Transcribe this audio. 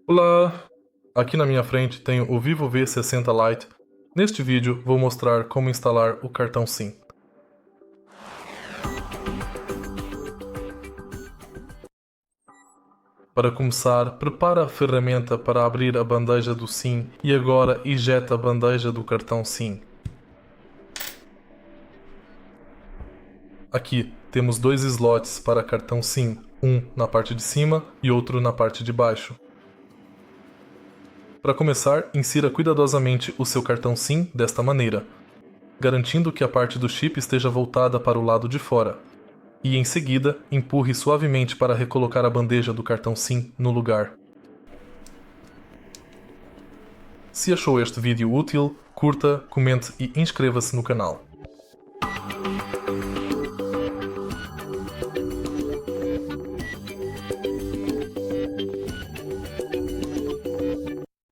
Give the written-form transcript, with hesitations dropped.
Olá! Aqui na minha frente tenho o VIVO V60 Lite. Neste vídeo vou mostrar como instalar o cartão SIM. Para começar, prepara a ferramenta para abrir a bandeja do SIM e agora ejeta a bandeja do cartão SIM. Aqui temos dois slots para cartão SIM, um na parte de cima e outro na parte de baixo. Para começar, insira cuidadosamente o seu cartão SIM desta maneira, garantindo que a parte do chip esteja voltada para o lado de fora. E em seguida, empurre suavemente para recolocar a bandeja do cartão SIM no lugar. Se achou este vídeo útil, curta, comente e inscreva-se no canal.